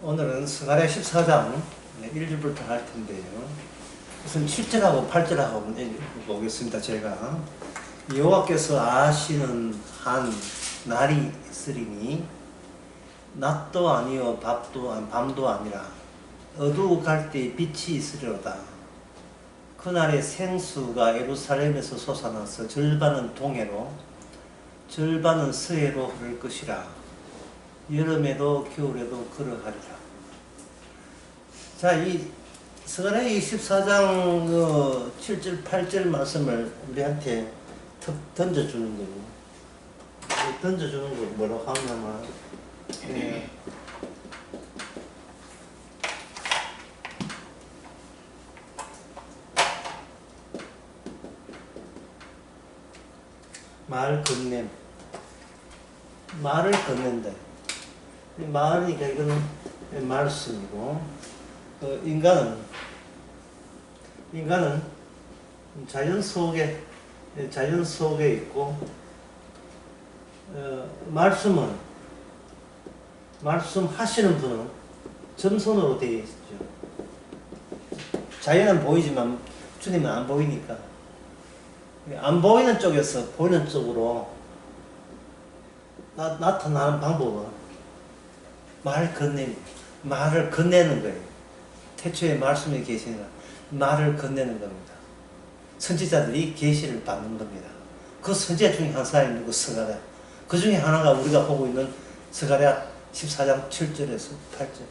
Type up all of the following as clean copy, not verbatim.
오늘은 스가랴 14장 1절부터 할 텐데요. 우선 7절하고 8절하고 보겠습니다. 제가 여호와께서 아시는 한 날이 있으리니 낮도 아니요 밤도 아니라 어두워갈 때 빛이 있으리로다. 그날의 생수가 예루살렘에서 솟아나서 절반은 동해로 절반은 서해로 흐를 것이라. 여름에도 겨울에도 그러하리라. 자, 이 스가랴 24장 7절 8절 말씀을 우리한테 던져주는 거예요. 던져주는 거 뭐라고 하냐면 말 건냄, 말을 건넨다. 말이니까 이거는 말씀이고, 인간은 자연 속에 있고, 말씀하시는 분은 점선으로 되어 있죠. 자연은 보이지만 주님은 안 보이니까 안 보이는 쪽에서 보이는 쪽으로 나타나는 방법은 말을 건네는 거예요. 태초에 말씀에 계시는 말을 건네는 겁니다. 선지자들이 계시를 받는 겁니다. 그 선지자 중에 한 사람이 누구? 스가랴. 그 중에 하나가 우리가 보고 있는 스가랴 14장 7절에서 8절.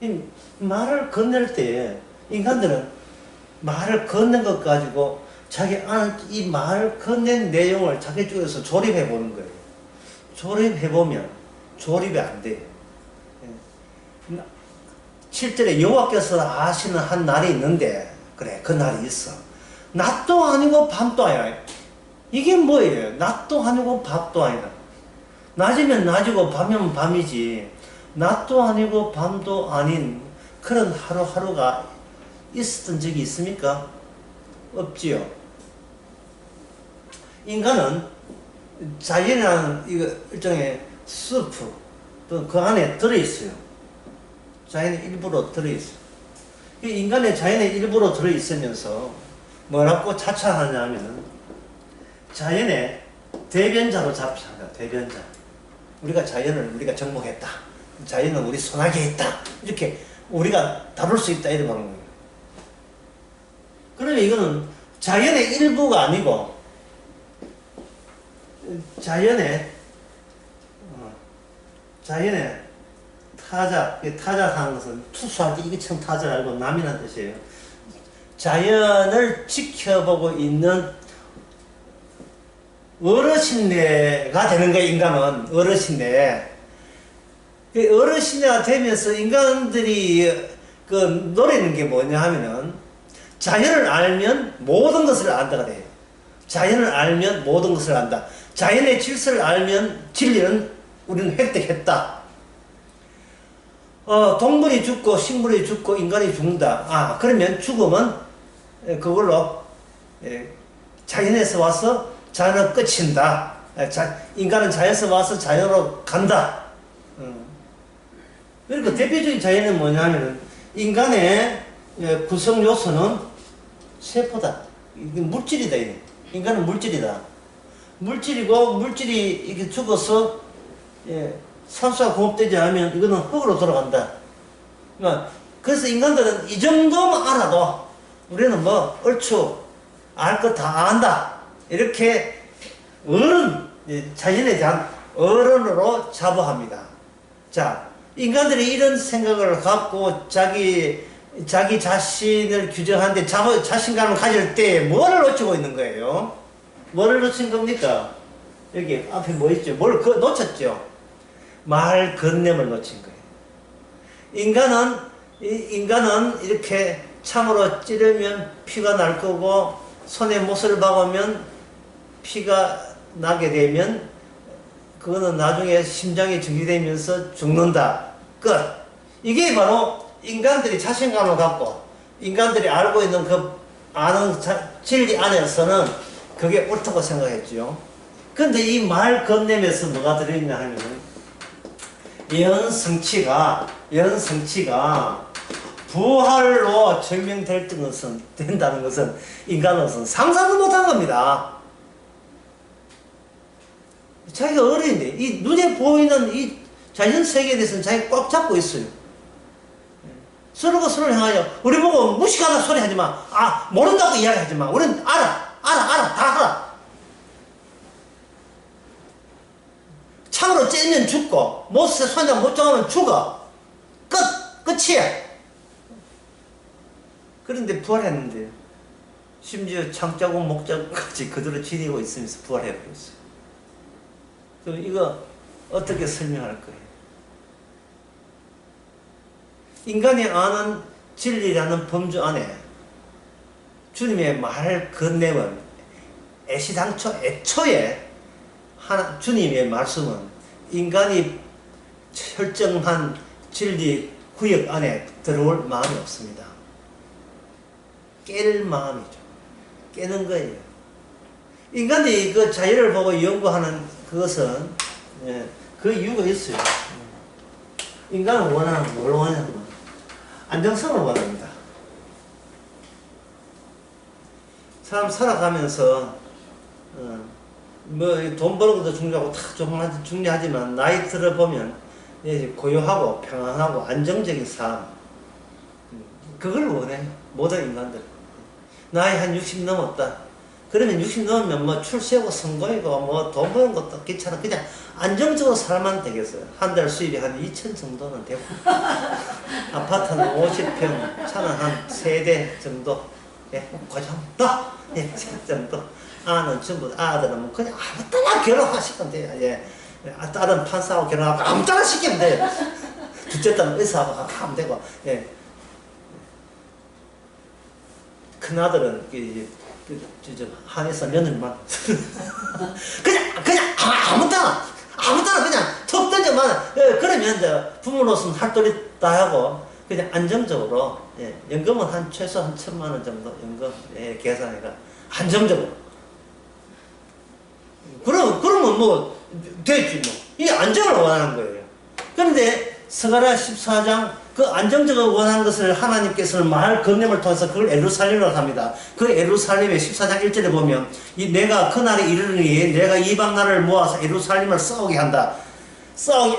이 말을 건넬 때 인간들은 말을 건넨 것 가지고 이 말을 건넨 내용을 자기 쪽에서 조립해 보는 거예요. 조립해 보면 조립이 안 돼요. 7절에 여호와께서 아시는 한 날이 있는데, 그래, 그 날이 있어. 낮도 아니고 밤도 아니라. 이게 뭐예요? 낮도 아니고 밤도 아니라. 낮이면 낮이고 밤이면 밤이지. 낮도 아니고 밤도 아닌 그런 하루하루가 있었던 적이 있습니까? 없지요. 인간은 자연이라는 일종의 스프, 또 그 안에 들어있어요. 자연의 일부로 들어있어요. 인간의 자연의 일부로 들어있으면서 뭐라고 자처하냐면 자연의 대변자로 자처합니다. 대변자. 우리가 자연을 우리가 정복했다. 자연은 우리 손아귀에 있다. 이렇게 우리가 다룰 수 있다. 이렇게 말하는 거예요. 그러면 이거는 자연의 일부가 아니고 자연의 타자하는 것은 투수할 때 이것처럼 타자를 알고 남이라는 뜻이에요. 자연을 지켜보고 있는 어르신네가 되는 거예요. 인간은 어르신네. 어르신네가 되면서 인간들이 노리는 게 뭐냐 하면은 자연을 알면 모든 것을 안다가 돼요. 자연을 알면 모든 것을 안다. 자연의 질서를 알면 진리는 우리는 획득했다. 동물이 죽고 식물이 죽고 인간이 죽는다. 그러면 죽음은 그걸로 자연에서 와서 자연으로 끝인다. 인간은 자연에서 와서 자연으로 간다. 그러니까 대표적인 자연은 뭐냐면 인간의 구성 요소는 세포다. 이게 물질이다. 인간은 물질이다. 물질이고 물질이 이렇게 죽어서 산소가 공급되지 않으면 이거는 흙으로 돌아간다. 그래서 인간들은 이 정도만 알아도 우리는 얼추 알 것 다 안다. 이렇게 자연에 대한 어른으로 자부합니다. 자, 인간들이 이런 생각을 갖고 자기 자신을 규정하는데 자신감을 가질 때 뭐를 놓치고 있는 거예요? 뭐를 놓친 겁니까? 여기 앞에 뭐 있죠? 뭘 놓쳤죠? 말 건냄을 놓친 거예요. 인간은 이렇게 참으로 찌르면 피가 날 거고, 손에 못을 박으면 피가 나게 되면, 그거는 나중에 심장이 정지되면서 죽는다. 끝. 이게 바로 인간들이 자신감을 갖고, 인간들이 알고 있는 아는 진리 안에서는 그게 옳다고 생각했죠. 근데 이 말 건냄에서 뭐가 들어있냐 하면 예언성취가 부활로 증명될 것은 된다는 것은 인간으로서는 상상도 못한 겁니다. 자기가 어른인데 이 눈에 보이는 이 자연 세계에 대해서는 자기가 꽉 잡고 있어요. 서로가 서로를 향하여 우리 보고 무식하다 소리 하지 마. 모른다고 이야기하지 마. 우리는 알아. 다 알아. 창으로 째면 죽고 못에 손장 못 정하면 죽어. 끝이야. 그런데 부활했는데 심지어 창자국 목자까지 그대로 지니고 있으면서 부활해버렸어요. 그럼 이거 어떻게 설명할 거예요? 인간이 아는 진리라는 범주 안에 주님의 말 건네는 애초에 주님의 말씀은 인간이 설정한 진리 구역 안에 들어올 마음이 없습니다. 깰 마음이죠. 깨는 거예요. 인간이 그 자연을 보고 연구하는 그것은 그 이유가 있어요. 인간은 원하는 뭘 원하냐면 안정성을 원합니다. 사람 살아가면서 뭐 돈 버는 것도 중요하고 다 중요하지만 나이 들어보면 고요하고 평안하고 안정적인 삶, 그걸 원해요. 모든 인간들. 나이 한 60 넘었다. 그러면 60 넘으면 뭐 출세고 성공이고 뭐 돈 버는 것도 귀찮아. 그냥 안정적으로 살면 되겠어요. 한 달 수입이 한 2천 정도는 되고 아파트는 50평, 차는 한 3대 정도, 그 정도, 정도. 전부 아들은 뭐 그냥 아무 때나 결혼하시면 돼요. 딸은 판사하고 결혼하고 아무 때나 시키면 돼요. 둘째 딸은 의사하고 하면 되고, 큰 아들은 한의사 며느리만 그냥 아무 때나 그냥 턱 던져만. 그러면 이제 부모로서는 할 도리 다 하고 그냥 안정적으로, 연금은 한 최소 한 1,000만 원 정도 연금, 계산해가 안정적으로. 그러면 뭐 됐지 뭐. 이게 안정을 원하는 거예요. 그런데 스가랴 14장 그 안정적을 원하는 것을 하나님께서는 말 건nem을 통해서 그걸 예루살렘이라고 합니다. 그 예루살렘의 14장 1절에 보면 내가 그날에 이르르니 내가 이방 나라를 모아서 예루살렘을 싸우게 한다.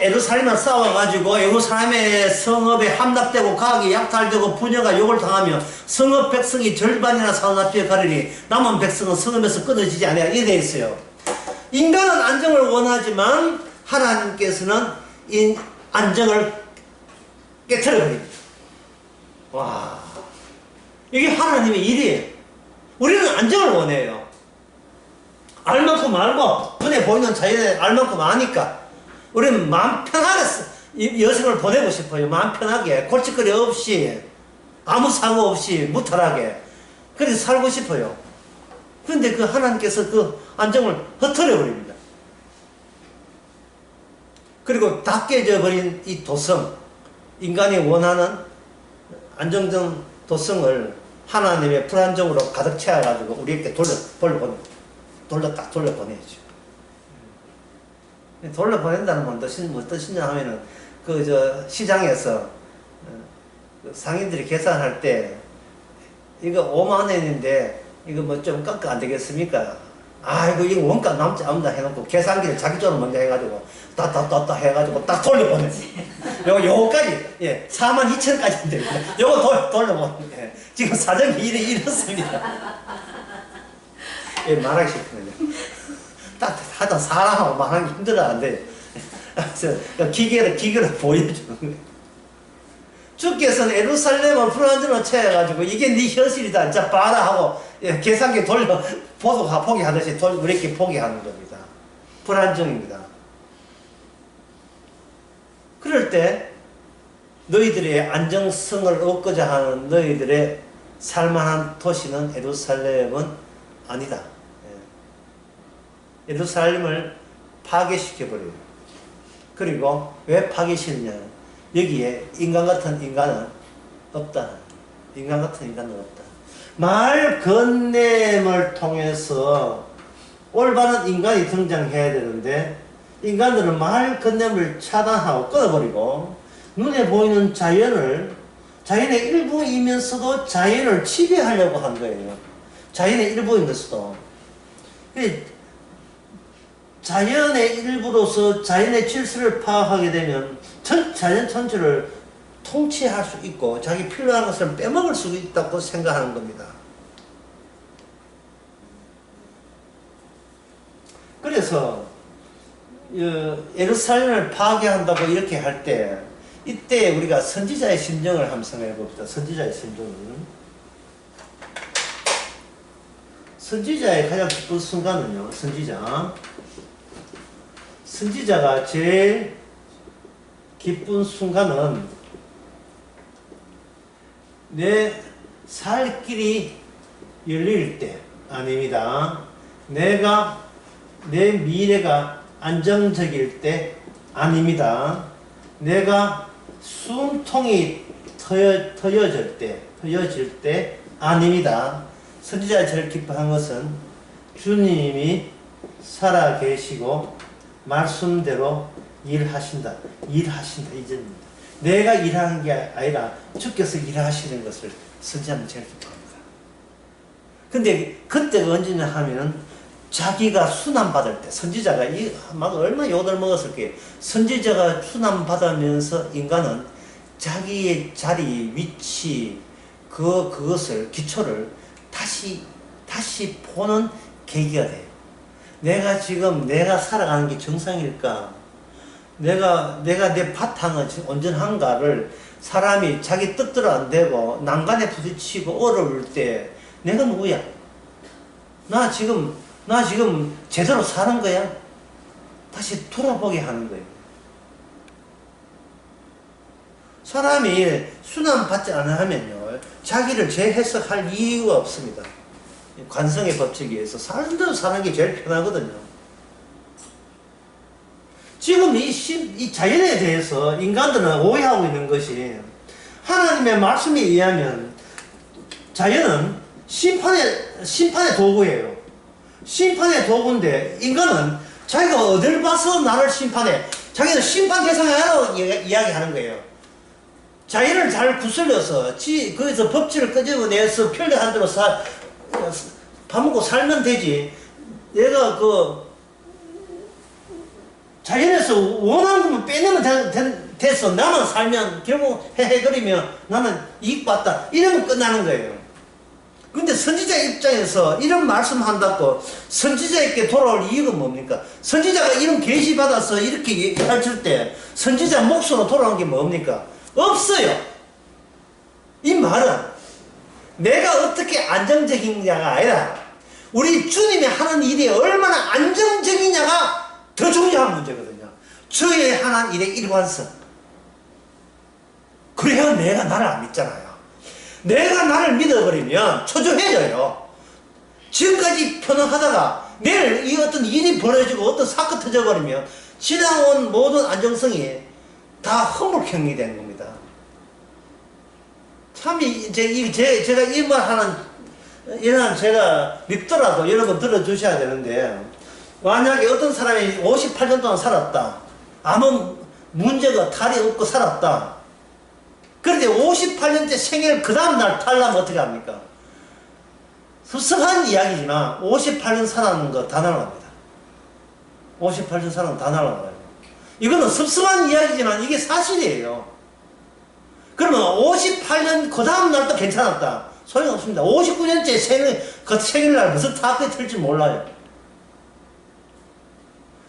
예루살렘을 싸워가지고 예루살렘의 성읍에 함락되고 가옥이 약탈되고 부녀가 욕을 당하며 성읍 백성이 절반이나 사로잡혀 가리니 남은 백성은 성읍에서 끊어지지 않아야 이래 되어 있어요. 인간은 안정을 원하지만 하나님께서는 이 안정을 깨트려버립니다. 와, 이게 하나님의 일이에요. 우리는 안정을 원해요. 알만큼 알고 눈에 보이는 자연에 알만큼 아니까 우리는 마음 편하게 여생을 보내고 싶어요. 마음 편하게 골칫거리 없이 아무 사고 없이 무탈하게 그렇게 살고 싶어요. 그런데 그 하나님께서 그 안정을 흩어려 버립니다. 그리고 다 깨져버린 이 도성, 인간이 원하는 안정적 도성을 하나님의 불안정으로 가득 채워가지고 우리에게 돌려보내죠. 돌려보낸다는 건 무슨 뜻이냐 하면은 시장에서 상인들이 계산할 때 이거 5만 원인데 이거 뭐 좀 깎아 안 되겠습니까? 이거 원가 남지 않는다 해놓고 계산기를 자기 쪽으로 먼저 해가지고 따 해가지고 딱 돌려보내지. 요거까지 42,000까지인데 요거 돌려보내. 지금 사정이 이렇습니다. 말하기 싫거든요. 딱 하다 사람하고 말하기 힘들어 안 돼요. 기계로 보여주는 거예요. 주께서는 예루살렘을 불안정으로 채워가지고 이게 네 현실이다. 자 봐라 하고 계산기 돌려 포기하듯이 우리에게 포기하는 겁니다. 불안정입니다. 그럴 때 너희들의 안정성을 얻고자 하는 너희들의 살만한 도시는 예루살렘은 아니다. 예루살렘을 파괴시켜버려요. 그리고 왜 파괴시키느냐? 여기에 인간 같은 인간은 없다. 인간 같은 인간은 없다. 말 건냄을 통해서 올바른 인간이 등장해야 되는데 인간들은 말 건네을 차단하고 끊어버리고 눈에 보이는 자연의 일부이면서도 자연을 지배하려고 한 거예요. 자연의 일부이면서도. 자연의 일부로서 자연의 질서를 파악하게 되면 자연 전체를 통치할 수 있고 자기 필요한 것을 빼먹을 수 있다고 생각하는 겁니다. 그래서 예루살렘을 파괴한다고 이렇게 할 때 이때 우리가 선지자의 심정을 한번 생각해 봅시다. 선지자의 심정을. 선지자의 가장 기쁜 순간은요. 선지자가 제일 기쁜 순간은 내 살 길이 열릴 때 아닙니다. 내 미래가 안정적일 때 아닙니다. 내가 숨통이 터여질 때 아닙니다. 선지자가 제일 기뻐한 것은 주님이 살아 계시고 말씀대로 일하신다 이전입니다. 내가 일하는 게 아니라 주께서 일하시는 것을 선지자는 제일 기뻐합니다. 근데 그때가 언제냐 하면은 자기가 순환받을 때, 선지자가 막 얼마나 욕을 먹었을게. 선지자가 순환받으면서 인간은 자기의 자리, 위치, 그것을, 기초를 다시 보는 계기가 돼요. 내가 살아가는 게 정상일까? 내가 내 바탕은 온전한가를 사람이 자기 뜻대로 안 되고 난간에 부딪히고 어려울 때 내가 누구야? 나 지금 제대로 사는 거야? 다시 돌아보게 하는 거예요. 사람이 순환받지 않으면요, 자기를 재해석할 이유가 없습니다. 관성의 법칙에 의해서 사는 대로 사는 게 제일 편하거든요. 지금 이 자연에 대해서 인간들은 오해하고 있는 것이, 하나님의 말씀에 의하면 자연은 심판의 도구예요. 심판의 도구인데 인간은 자기가 어딜 봐서 나를 심판해? 자기는 심판 대상이라고 이야기하는 거예요. 자연을 잘 구슬려서 거기서 법칙을 끄집어내서 편리한 대로 밥 먹고 살면 되지. 내가 자연에서 원하는 것만 빼내면 됐어. 나만 살면 결국 헤헤거리면 나는 이익 봤다. 이러면 끝나는 거예요. 근데 선지자 입장에서 이런 말씀한다고 선지자에게 돌아올 이유가 뭡니까? 선지자가 이런 계시 받아서 이렇게 가르칠 때 선지자 몫으로 돌아온 게 뭡니까? 없어요. 이 말은 내가 어떻게 안정적이냐가 아니라 우리 주님이 하는 일이 얼마나 안정적이냐가 더 중요한 문제거든요. 주의 하는 일의 일관성. 그래야 내가 나를 안 믿잖아요. 내가 나를 믿어버리면 초조해져요. 지금까지 편안하다가 내일 이 어떤 일이 벌어지고 어떤 사건 터져버리면 지나온 모든 안정성이 다 허물형이 되는 겁니다. 참, 제가 이 말 하는, 이런 제가 믿더라도 여러분 들어주셔야 되는데, 만약에 어떤 사람이 58년 동안 살았다. 아무 문제가 탈이 없고 살았다. 그런데 58년째 생일 그 다음날 탈라면 어떻게 합니까? 섭섭한 이야기지만 58년 살았는 거 다 날아갑니다. 58년 살았는 거 다 날아가요. 이거는 섭섭한 이야기지만 이게 사실이에요. 그러면 58년 그 다음날도 괜찮았다. 소용없습니다. 59년째 생일날 무슨 타악이 틀지 몰라요.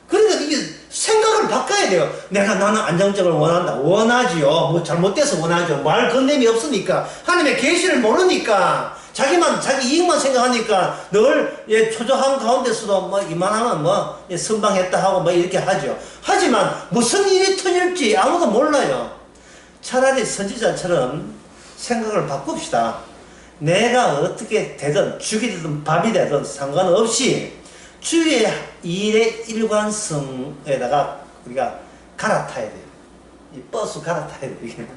그러니까 이게 생각을 바꿔야 돼요. 나는 안정적을 원한다. 원하지요. 뭐 잘못돼서 원하죠. 말 건nem이 없으니까. 하나님의 계시를 모르니까. 자기 이익만 생각하니까 늘 초조한 가운데서도 뭐 이만하면 선방했다 하고 이렇게 하죠. 하지만 무슨 일이 터질지 아무도 몰라요. 차라리 선지자처럼 생각을 바꿉시다. 내가 어떻게 되든 죽이 되든 밥이 되든 상관없이 주의 일의 일관성에다가 우리가 갈아타야 돼요. 이 버스 갈아타야 돼요. 이게.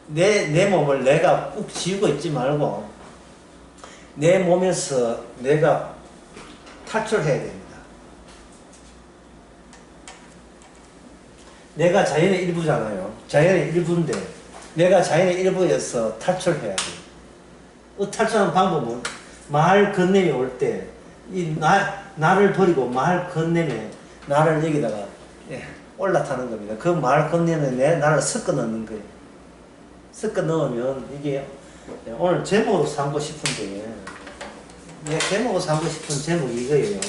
내 몸을 내가 꾹 쥐고 있지 말고 내 몸에서 내가 탈출해야 됩니다. 내가 자연의 일부잖아요. 자연의 일부인데 내가 자연의 일부에서 탈출해야 돼. 탈출하는 방법은 마을 건네에 올 때 이 나를 버리고 마을 건네에 나를 여기다가 올라타는 겁니다. 그 마을 건네에 나를 섞어 넣는 거예요. 섞어 넣으면 이게 오늘 제목으로 삼고 싶은데 제목으로 삼고 싶은 제목이 이거예요.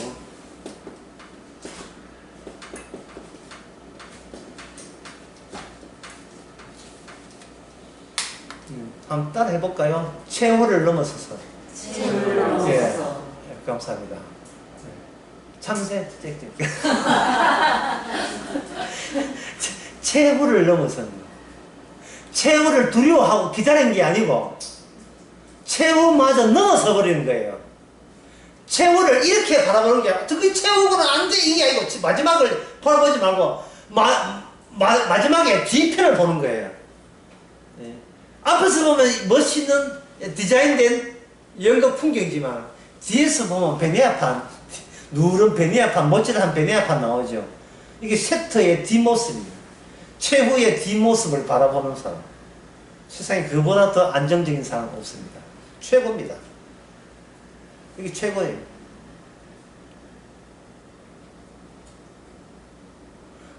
한번 따라 해볼까요? 최후를 넘어서서. 최후를 넘어서서. 예, 감사합니다. 참새. 최후를 넘어서는 거. 최후를 두려워하고 기다리는 게 아니고 최후마저 넘어서 버리는 거예요. 최후를 이렇게 바라보는 게 특히 최후는 안 돼 이게 아니고 마지막을 바라보지 말고 마지막에 뒤편을 보는 거예요. 네. 앞에서 보면 멋있는 디자인된 영국 풍경이지만 뒤에서 보면 베네아판 누런 베네아판 멋지한 베네아판 나오죠. 이게 섹터의 뒷모습입니다. 최후의 뒷모습을 바라보는 사람 세상에 그보다 더 안정적인 사람 없습니다. 최고입니다. 이게 최고예요.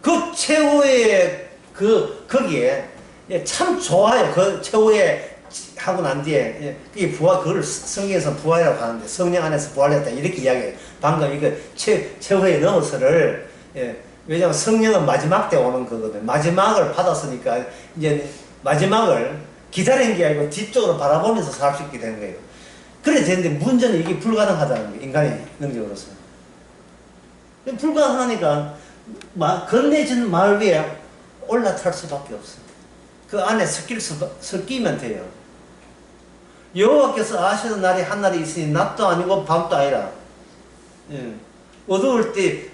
그 최후의 거기에 참 좋아요. 그 최후의 하고 난 뒤에 그게 그걸 성경에서 부활이라고 하는데 성령 안에서 부활했다 이렇게 이야기해요. 방금 이거 최후의 넘어서를 왜냐하면 성령은 마지막 때 오는 거거든. 마지막을 받았으니까 이제 마지막을 기다리는 게 아니고 뒤쪽으로 바라보면서 살 수 있게 되는 거예요. 그래 되는데 문제는 이게 불가능하다는 거예요. 인간의 능력으로서. 불가능하니까 건네진 마을 위에 올라탈 수밖에 없어요. 그 안에 섞이면 돼요. 여호와께서 아시는 날이 한 날이 있으니 낮도 아니고 밤도 아니라. 어두울 때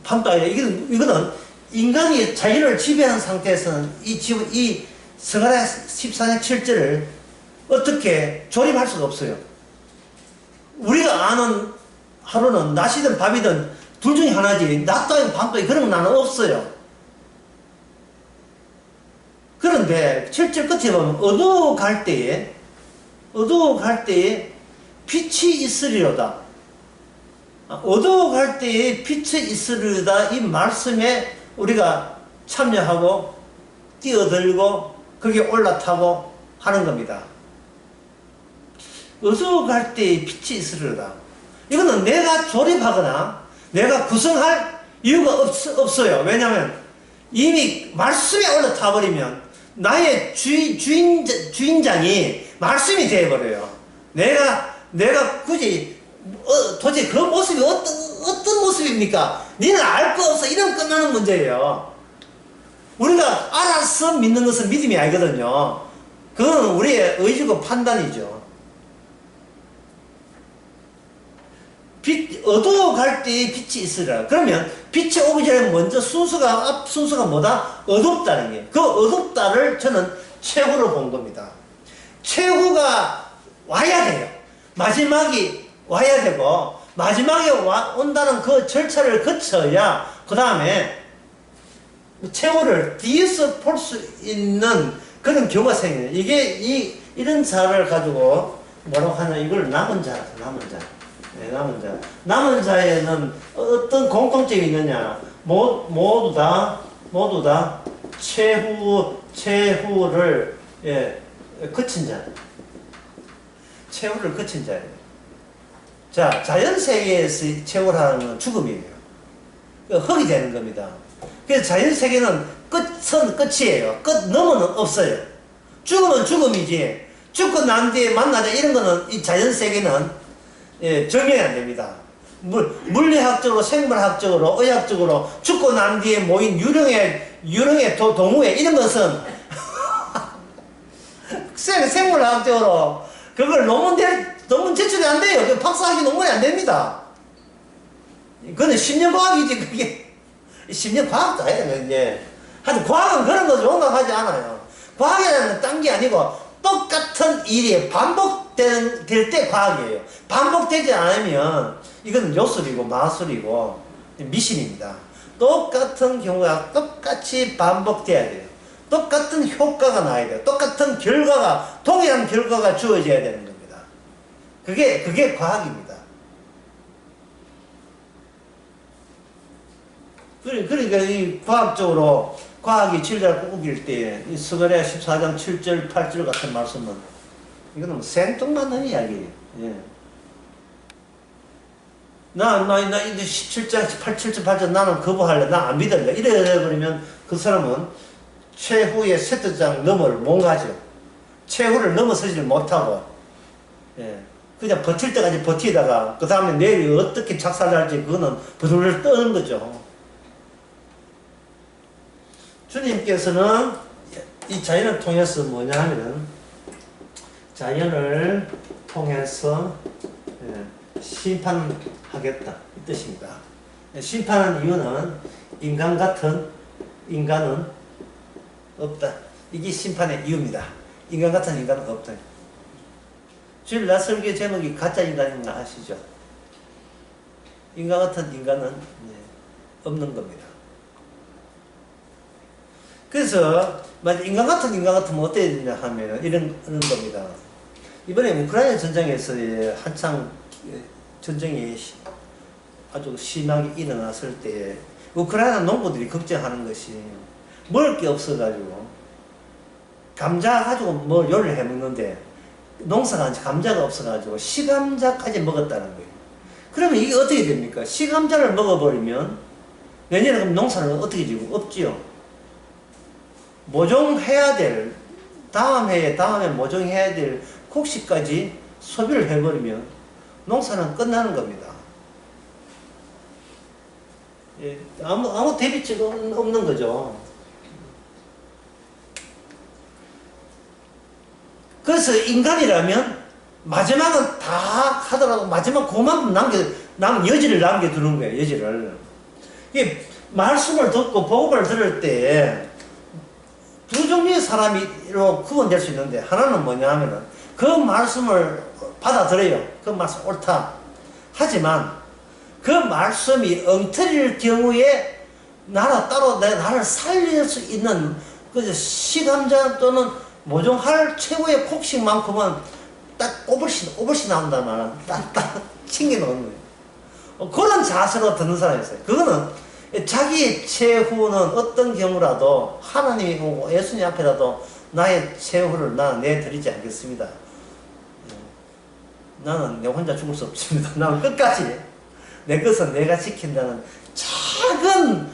밤도 아니라. 이거는 인간이 자기를 지배하는 상태에서는 이 스가랴 14장 7절을 어떻게 조립할 수가 없어요. 우리가 아는 하루는 낮이든 밤이든 둘 중에 하나지 낮도 아니고 밤도 아니고 그런 건 나는 없어요. 그런데 7절 끝에 보면 어두워 갈 때에 빛이 있으리로다. 어두워 갈 때에 빛이 있으리로다. 이 말씀에 우리가 참여하고 뛰어들고 거기에 올라타고 하는 겁니다. 어두워 갈 때에 빛이 있으리로다. 이거는 내가 조립하거나 내가 구성할 이유가 없어요. 왜냐하면 이미 말씀에 올라타 버리면 나의 주인장이 말씀이 되어버려요. 내가 굳이 도대체 그 모습이 어떤 모습입니까? 니는 알 거 없어. 이러면 끝나는 문제예요. 우리가 알아서 믿는 것은 믿음이 아니거든요. 그건 우리의 의지고 판단이죠. 어두워 갈 때에 빛이 있으리라. 그러면 빛이 오기 전에 먼저 앞 순서가 뭐다? 어둡다는 게. 그 어둡다를 저는 최후로 본 겁니다. 최후가 와야 돼요. 마지막이 와야 되고, 마지막에 온다는 그 절차를 거쳐야, 그 다음에 최후를 뒤에서 볼 수 있는 그런 경우가 생겨요. 이런 자를 가지고 뭐라고 하냐, 이걸 남은 자. 네, 남은 자에는 어떤 공통점이 있느냐? 모두 다 최후를 거친 자. 최후를 거친 자예요. 자, 자연세계에서 최후라는 건 죽음이에요. 흙이 되는 겁니다. 그래서 자연세계는 끝은 끝이에요. 끝 너머는 없어요. 죽음은 죽음이지. 죽고 난 뒤에 만나자 이런 거는 이 자연세계는 적용이 안 됩니다. 물리학적으로, 생물학적으로, 의학적으로 죽고 난 뒤에 모인 유령의 동무회 이런 것은 생물학적으로 그걸 논문 제출이 안 돼요. 그 박사학위 논문이 안 됩니다. 그거는 10년 과학이지. 그게 10년 과학도 아니에요. 이제 하여튼 과학은 그런 것을 용납하지 않아요. 과학이라는 건 딴 게 아니고 똑같은 일이 반복될 때 과학이에요. 반복되지 않으면 이건 요술이고 마술이고 미신입니다. 똑같은 경우가 똑같이 반복돼야 돼요. 똑같은 효과가 나야 돼요. 똑같은 결과가, 동일한 결과가 주어져야 되는 겁니다. 그게 과학입니다. 그러니까 이 과학적으로, 과학이 진리를 우길 때, 이 스가랴 14장 7절, 8절 같은 말씀은, 이거는 뭐 생뚱맞는 이야기예요. 예. 나 17장, 7절, 8절 나는 거부할래. 나 안 믿을래. 이래 버리면 그 사람은 최후의 세트장 너머를 못 가죠. 최후를 넘어서지를 못하고, 예. 그냥 버틸 때까지 버티다가, 그 다음에 내일이 어떻게 작살날지 그거는 버들을 떠는 거죠. 주님께서는 이 자연을 통해서 뭐냐 하면은, 자연을 통해서 심판하겠다 이 뜻입니다. 심판하는 이유는 인간 같은 인간은 없다. 이게 심판의 이유입니다. 인간 같은 인간은 없다. 주일 날 설교 제목이 가짜 인간인 거 아시죠? 인간 같은 인간은 없는 겁니다. 그래서 만약 인간 같으면 어떻게 되냐 하면 이런 겁니다. 이번에 우크라이나 전쟁에서 한창 전쟁이 아주 심하게 일어났을 때 우크라이나 농부들이 걱정하는 것이 먹을 게 없어가지고 감자 가지고 뭐 요리를 해 먹는데 농사가 감자가 없어가지고 시감자까지 먹었다는 거예요. 그러면 이게 어떻게 됩니까? 시감자를 먹어버리면 내년에 그럼 농사는 어떻게 지고 없지요. 모종해야 될, 다음에 모종해야 될 곡식까지 소비를 해버리면 농사는 끝나는 겁니다. 예, 아무 대비책이 없는 거죠. 그래서 인간이라면 마지막은 다 하더라도 마지막 그만큼 남은 여지를 남겨두는 거예요. 여지를. 이게 말씀을 듣고 복음을 들을 때 두 종류의 사람으로 구분될 수 있는데, 하나는 뭐냐 하면은 그 말씀을 받아들여요. 그 말씀 옳다. 하지만 그 말씀이 엉터리일 경우에 나를 살릴 수 있는 그 시감자 또는 모종할 최고의 곡식만큼은 딱 오버시 나온다는 말은 딱 챙겨놓는 거예요. 그런 자세로 듣는 사람이 있어요. 그거는 자기의 최후는 어떤 경우라도 하나님이 오고 예수님 앞에라도 나의 최후를 나는 내드리지 않겠습니다. 나는 내 혼자 죽을 수 없습니다. 나는 끝까지 내 것은 내가 지킨다는 작은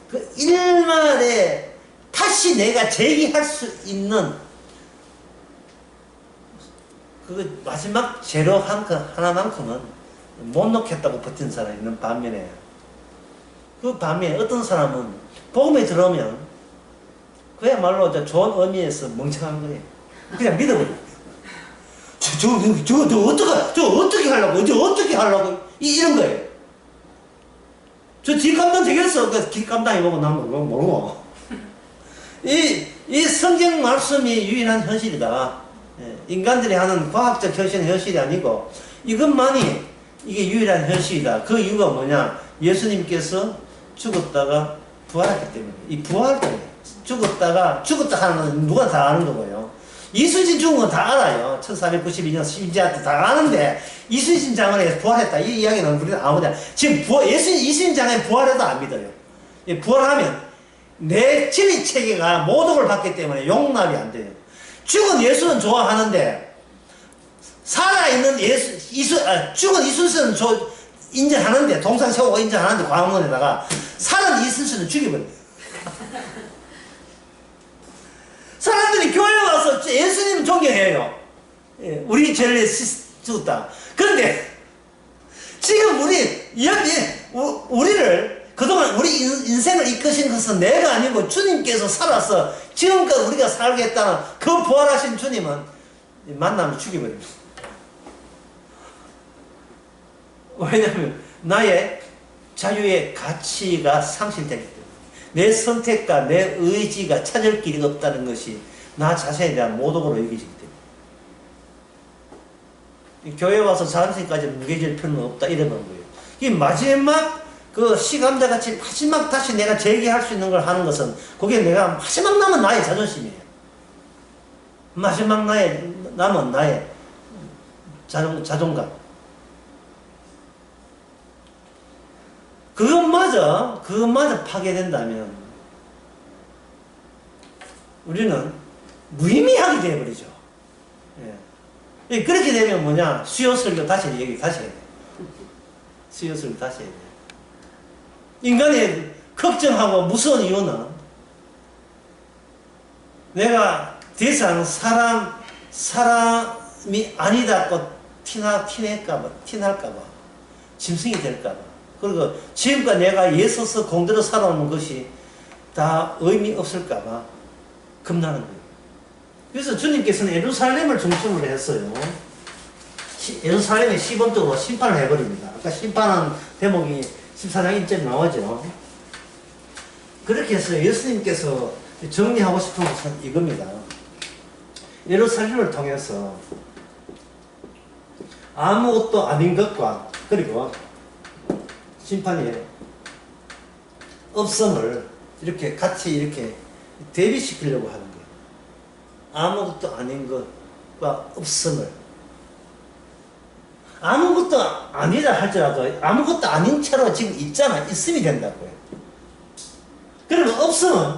그 일말에 다시 내가 제기할 수 있는 그 마지막 재료 하나만큼은 못 놓겠다고 버틴 사람이 있는 반면에, 그 반면에 어떤 사람은 복음에 들어오면 그야말로 좋은 의미에서 멍청한 거예요. 그냥 믿어버려요. 저 어떻게 하려고 이런 거예요. 저 뒷감당 되겠어. 그 뒷감당이 보고 난 모르고. 이 성경 말씀이 유일한 현실이다. 인간들이 하는 과학적 현실이 아니고 이것만이 이게 유일한 현실이다. 그 이유가 뭐냐? 예수님께서 죽었다가 부활했기 때문에. 이 부활 때문에. 죽었다 하는 건 누가 다 아는 거고요. 이순신 죽은 건 다 알아요. 1492년 심지한테 다 아는데 이순신 장군에서 부활했다. 이 이야기는 우리는 아무데나. 지금 이순신 장군이 부활해도 안 믿어요. 부활하면 내 진리 체계가 모독을 받기 때문에 용납이 안 돼요. 죽은 예수는 좋아하는데 살아있는 죽은 이순신은 인정하는데, 동상 세우고 인정하는데 광화문에다가 살은 이순신은 죽여버려요. 사람들이 교회 와서 예수님 존경해요. 우리 죄를 죽었다. 그런데 지금 우리를 그동안 우리 인생을 이끄신 것은 내가 아니고 주님께서 살아서 지금까지 우리가 살겠다는 그 부활하신 주님은 만나면 죽여버립니다. 왜냐하면 나의 자유의 가치가 상실되기 때문에, 내 선택과 내 의지가 찾을 길이 없다는 것이 나 자신에 대한 모독으로 여겨지기 때문에 교회 와서 자신까지 무게질 필요는 없다 이러는 거예요. 이 마지막 그 시감자같이 마지막 다시 내가 재기할 수 있는 걸 하는 것은 그게 내가 마지막 남은 나의 자존심이에요. 마지막 남은 나의 자존감. 그것마저 파괴된다면 우리는 무의미하게 되어버리죠. 예. 그렇게 되면 뭐냐? 수요설교 다시 해야 돼. 수요설교 다시 해야 돼. 인간의 걱정하고 무서운 이유는 내가 대상 사람이 아니다고 티날까봐, 짐승이 될까봐. 그리고 지금까지 내가 예서서 공대로 살아오는 것이 다 의미 없을까봐 겁나는 거예요. 그래서 주님께서는 예루살렘을 중심으로 했어요. 예루살렘의 시본적으로 심판을 해버립니다. 아까 심판한 대목이 14장 1절에 나오죠. 그렇게 해서 예수님께서 정리하고 싶은 것은 이겁니다. 예루살렘을 통해서 아무것도 아닌 것과 그리고 심판의 없음을 이렇게 같이 이렇게 대비시키려고 하는 거예요. 아무것도 아닌 것과 없음을. 아무것도 아니라 할지라도 아무것도 아닌 채로 지금 있음이 된다고요. 그러면 없음은,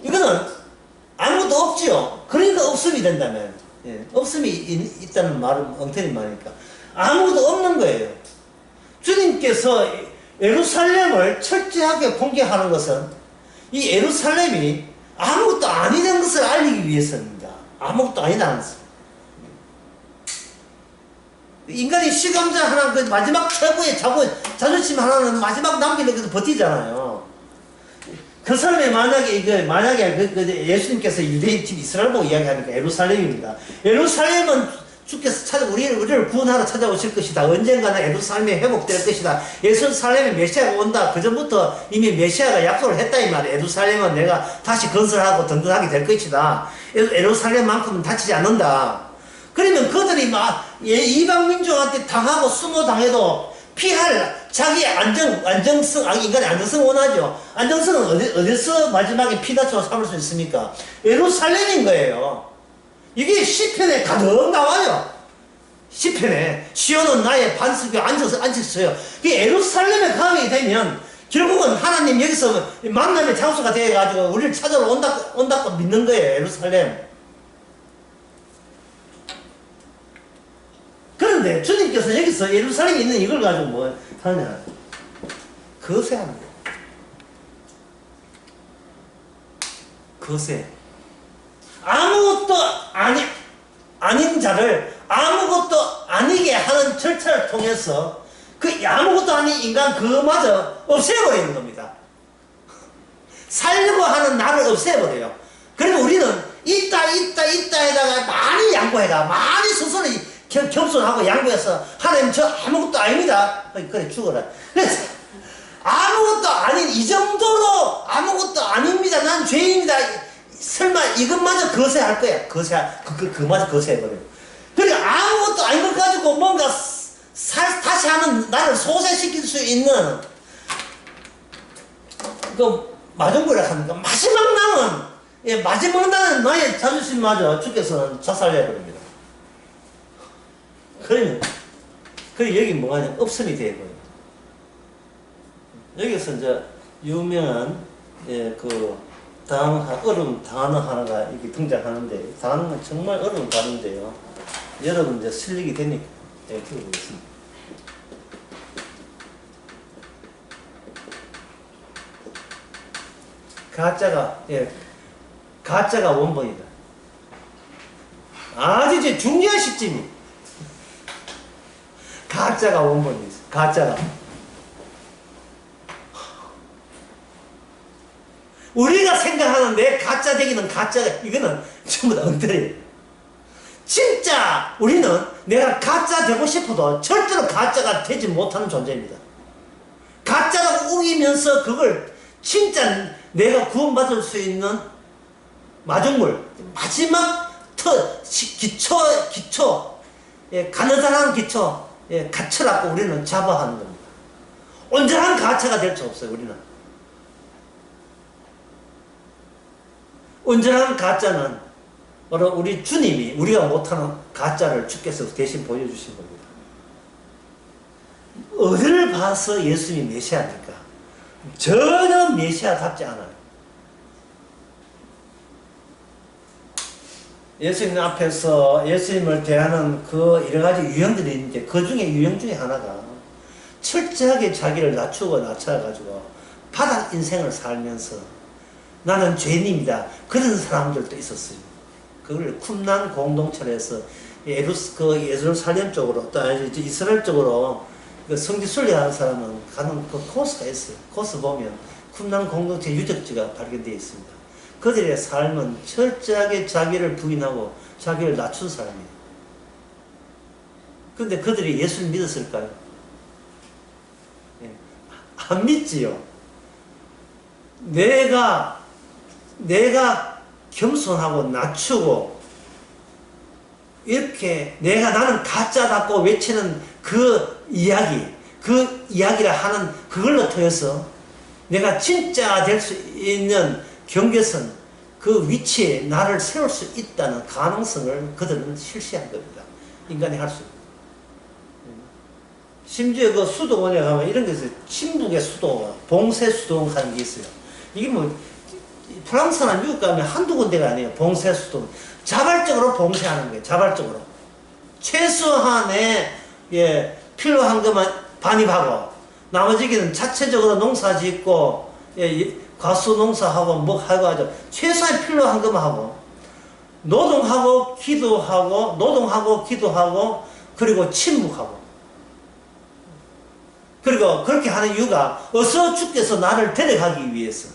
이거는 아무것도 없지요. 그러니까 없음이 된다면, 없음이 있다는 말은 엉터리 말이니까 아무것도 없는 거예요. 주님께서 예루살렘을 철저하게 공개하는 것은 이 예루살렘이 아무것도 아니라는 것을 알리기 위해서입니다. 아무것도 아니라는 것을. 인간이 시감자 하나, 그 마지막 최고의 자존심 하나는 마지막 남기는 것도 버티잖아요. 그 사람이 만약에 예수님께서 유대인 집 이스라엘 보고 이야기하니까 예루살렘입니다. 예루살렘은 주께서 우리를 구원하러 찾아오실 것이다. 언젠가는 예루살렘이 회복될 것이다. 예루살렘에 메시아가 온다. 그 전부터 이미 메시아가 약속을 했다 이 말이에요. 예루살렘은 내가 다시 건설하고 든든하게 될 것이다. 예루살렘만큼은 다치지 않는다. 그러면 그들이 이방 민족한테 당하고 수모 당해도 피할 자기의 안정성, 인간의 안정성을 원하죠. 안정성은 어디서 마지막에 피다처로 삼을 수 있습니까? 예루살렘인 거예요. 이게 시편에 가득 나와요. 시편에 시온은 나의 반석이 안식처요. 이게 예루살렘에 가게 되면 결국은 하나님 여기서 만남의 장소가 되어가지고 우리를 찾아러 온다고 믿는 거예요. 예루살렘. 그런데 주님께서 여기서 예루살렘에 있는 이걸 가지고 뭐 하느냐? 거세하는 거예요. 거세. 아무것도 아닌 자를 아무것도 아니게 하는 절차를 통해서 그 아무것도 아닌 인간 그마저 없애버리는 겁니다. 살려고 하는 나를 없애버려요. 그리고 우리는 있다에다가 많이 양보해라. 많이 스스로 겸손하고 양보해서 하나님 저 아무것도 아닙니다. 그래 죽어라. 그래서 아무것도 아닌 이 정도로 아무것도 아닙니다. 난 죄인입니다. 설마 이것마저 거세할 거야. 그마저 거세해버려요. 그러니까 아무것도 아닌 것 가지고 뭔가 다시 하면 나를 소생시킬 수 있는 그 마중물이라 합니까? 마지막 남은 나의 자존심마저 주께서는 자살해버립니다. 그러면 여기 뭐가 없음이 되어버려요. 여기서 이제 유명한 어려운 단어 하나가 이렇게 등장하는데, 단어는 정말 어려운 단어인데요. 여러분 이제 실력이 되니까 들어보겠습니다. 가짜가 원본이다. 아주 이제 중요한 시점이 가짜가 원본이 있어. 가짜가. 우리가 생각하는데 가짜 되기는 이거는 전부 다 엉터리예요. 진짜 우리는 내가 가짜 되고 싶어도 절대로 가짜가 되지 못하는 존재입니다. 가짜라고 우기면서 그걸 진짜 내가 구원받을 수 있는 마중물, 마지막 기초, 가느다란 기초, 갖추라고 우리는 잡아하는 겁니다. 온전한 가짜가 될 수 없어요, 우리는. 온전한 가짜는 바로 우리 주님이 우리가 못하는 가짜를 주께서 대신 보여주신 겁니다. 어디를 봐서 예수님이 메시아입니까? 전혀 메시아답지 않아요. 예수님 앞에서 예수님을 대하는 그 여러 가지 유형들이 있는데 그 중에 유형 중에 하나가 철저하게 자기를 낮추고 낮춰가지고 바닥 인생을 살면서 나는 죄인입니다. 그런 사람들도 있었어요. 그걸 쿰난 공동체에서 예루살렘 쪽으로 또 이스라엘 쪽으로 그 성지 순례하는 사람은 가는 그 코스가 있어요. 코스 보면 쿰난 공동체 유적지가 발견되어 있습니다. 그들의 삶은 철저하게 자기를 부인하고 자기를 낮춘 사람이에요. 근데 그들이 예수를 믿었을까요? 예. 안 믿지요. 내가 겸손하고 낮추고 이렇게 나는 가짜답고 외치는 그 이야기라 하는 그걸로 통해서 내가 진짜 될 수 있는 경계선, 그 위치에 나를 세울 수 있다는 가능성을 그들은 실시한 겁니다. 인간이 할 수 있는. 심지어 그 수도원에 가면 이런 게 있어요. 침묵의 수도원, 봉쇄 수도원 하는 게 있어요. 이게 뭐 프랑스나 미국 가면 한두 군데가 아니에요. 봉쇄 수도원. 자발적으로 봉쇄하는 거예요. 자발적으로. 최소한의 필요한 것만 반입하고 나머지는 자체적으로 농사 짓고 과수 농사하고 뭐 하고 하죠. 최소한 필요한 것만 하고 노동하고 기도하고 그리고 침묵하고 그리고 그렇게 하는 이유가 어서 주께서 나를 데려가기 위해서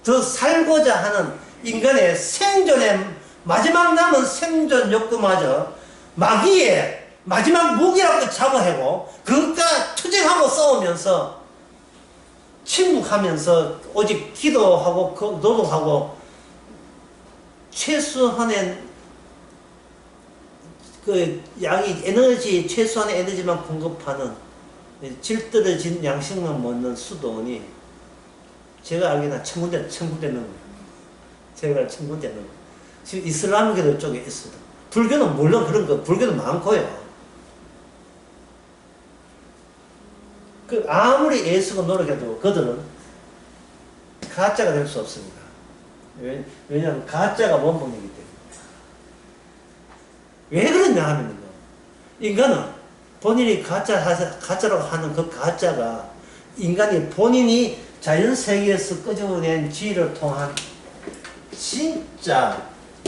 더 살고자 하는 인간의 생존의 마지막 남은 생존 욕구마저 마귀의 마지막 무기라고 잡아하고 그것과 투쟁하고 싸우면서 침묵하면서 오직 기도하고 노동하고 최소한의 그 최소한의 에너지만 공급하는 질 떨어진 양식만 먹는 수도원이 제가 알기로는 천군데 넘어요. 제가 알기로는 천군데 넘어요. 지금 이슬람교도 쪽에 있어요. 불교는 물론 그런 거, 불교도 많고요. 아무리 애쓰고 노력해도 그들은 가짜가 될 수 없습니다. 왜냐하면 가짜가 원본이기 때문에. 왜 그러냐 하면요. 인간은 본인이 가짜라고 하는 그 가짜가 인간이 본인이 자연세계에서 끄집어낸 지혜를 통한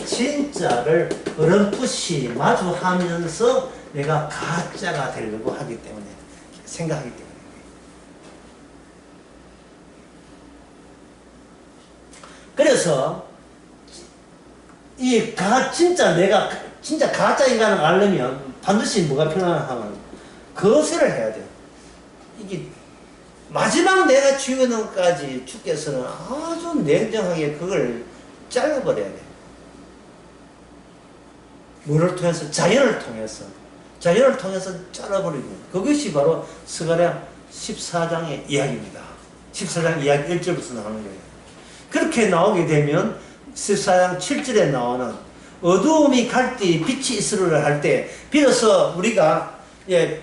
진짜를 어렴풋이 마주하면서 내가 가짜가 되려고 하기 때문에 생각하기 때문에. 그래서 내가 진짜 가짜 인간을 알려면 반드시 뭐가 필요하냐 하면 거세를 해야 돼요. 이게 마지막 내가 죽는 까지 주께서는 아주 냉정하게 그걸 잘라버려야 돼요. 뭐를 통해서? 자연을 통해서 잘라버리고 그것이 바로 스가랴 14장의 이야기입니다. 14장 이야기 1절부터 나오는 거예요. 그렇게 나오게 되면 14장 7절에 나오는 어두움이 갈 때 빛이 있으리라 할 때 비로소 우리가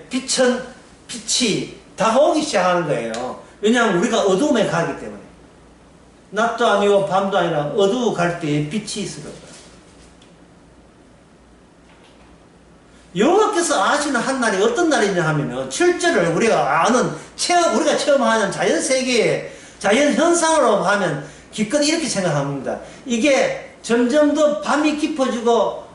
빛이 다가오기 시작하는 거예요. 왜냐하면 우리가 어두움에 가기 때문에 낮도 아니고 밤도 아니라 어두워 갈 때 빛이 있으리라. 여호와께서 아시는 한 날이 어떤 날이냐 하면은 7절을 우리가 체험하는 자연세계의 자연현상으로 하면 기껏 이렇게 생각합니다. 이게 점점 더 밤이 깊어지고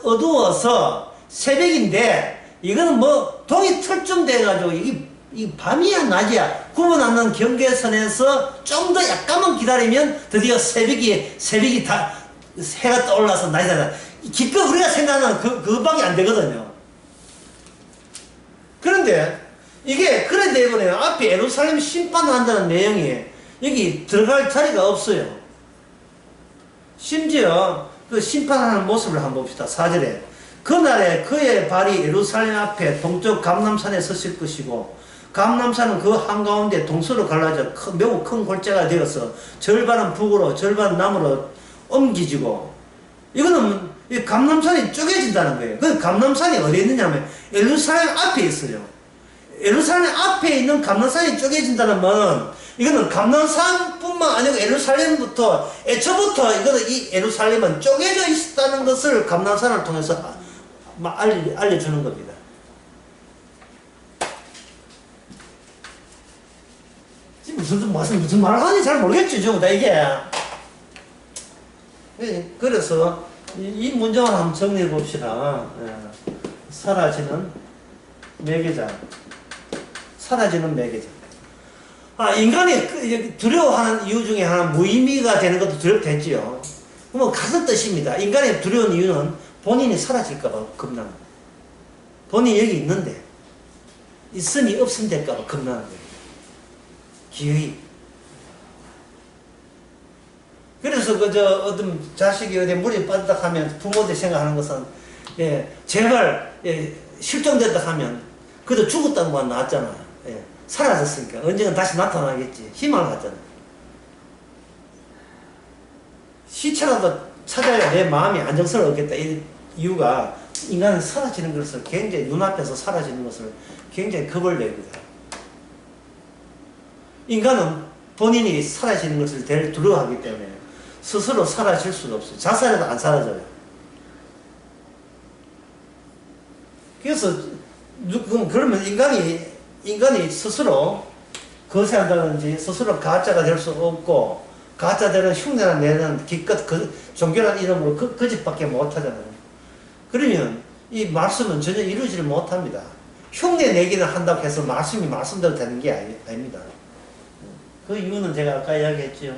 어두워서 새벽인데 이거는 뭐 동이 털쯤 돼가지고 이 밤이야 낮이야 구분 안 나는 경계선에서 좀 더 약간만 기다리면 드디어 새벽이 다 해가 떠올라서 낮이 되다. 기껏 우리가 생각하는 그밖에 안 되거든요. 그런데 이게 그래 되버려요. 앞에 예루살렘 심판한다는 내용이 여기 들어갈 자리가 없어요. 심지어 그 심판하는 모습을 한번 봅시다. 4절에 그날에 그의 발이 예루살렘 앞에 동쪽 감람산에 섰을 것이고 감남산은 그 한가운데 동서로 갈라져 매우 큰 골짜가 되어서 절반은 북으로 절반은 남으로 옮기지고, 이거는 이 감남산이 쪼개진다는 거예요. 그 감남산이 어디에 있느냐면 예루살렘 앞에 있어요. 예루살렘 앞에 있는 감남산이 쪼개진다는 말은, 이거는 감남산뿐만 아니고 예루살렘부터 애초부터 이거는 이 예루살렘은 쪼개져 있다는 것을 감남산을 통해서 알려주는 겁니다. 무슨 말을 하는지 잘 모르겠지, 전부 다 이게. 그래서 이 문장을 한번 정리해 봅시다. 사라지는 매개자. 사라지는 매개자. 인간이 두려워하는 이유 중에 하나, 무의미가 되는 것도 두렵겠지요. 그러면 같은 뜻입니다. 인간이 두려운 이유는 본인이 사라질까봐 겁나는 거예요. 본인이 여기 있는데, 있으니 없음 될까봐 겁나는 거예요. 기회이. 그래서 어떤 자식이 어디 물에 빠졌다 하면 부모들이 생각하는 것은, 제발, 실종됐다 하면, 그래도 죽었다는 건 나왔잖아. 사라졌으니까. 언젠가 다시 나타나겠지. 희망을 갖잖아. 시체라도 찾아야 내 마음이 안정성을 얻겠다. 이 이유가, 인간은 사라지는 것을 굉장히, 눈앞에서 사라지는 것을 굉장히 겁을 냅니다. 인간은 본인이 사라지는 것을 대를 두려워하기 때문에 스스로 사라질 수가 없어요. 자살해도 안 사라져요. 그래서 그러면 인간이 스스로 거세한다든지 스스로 가짜가 될 수 없고, 가짜되는 흉내나 내는 기껏 종교라는 이름으로 거짓밖에 못하잖아요. 그러면 이 말씀은 전혀 이루지를 못합니다. 흉내 내기는 한다고 해서 말씀대로 되는 게 아닙니다. 그 이유는 제가 아까 이야기했죠.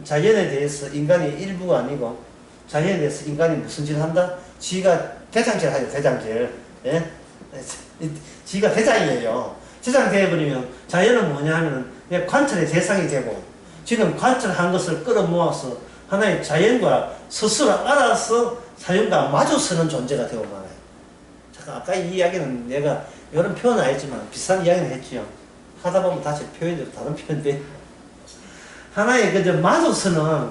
자연에 대해서 인간이 일부가 아니고, 자연에 대해서 인간이 무슨 짓을 한다? 지가 대장질 하죠, 대장질. 지가 대장이에요. 대장 되어버리면 자연은 뭐냐 하면 그냥 관찰의 대상이 되고, 지금 관찰한 것을 끌어모아서 하나의 자연과 스스로 알아서 자연과 마주서는 존재가 되고 말아요. 잠깐 아까 이 이야기는 내가 이런 표현은 안 했지만 비슷한 이야기는 했지요. 하다 보면 다시 표현대로 다른 표현돼. 하나의 마주서는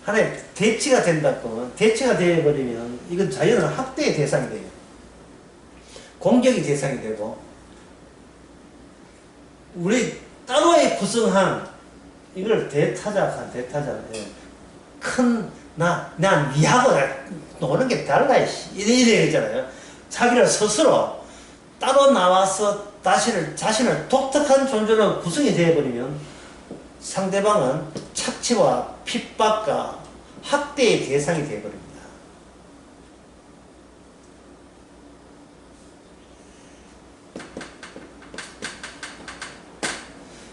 하나의 대치가 된다고. 대치가 되어버리면 이건 자연은 학대의 대상이 돼요. 공격의 대상이 되고, 우리 따로의 구성한 이걸 대타자. 난 니하고 노는 게 달라. 이래 있잖아요. 자기를 스스로 따로 나와서 자신을 독특한 존재로 구성이 되어버리면 상대방은 착취와 핍박과 학대의 대상이 되어버립니다.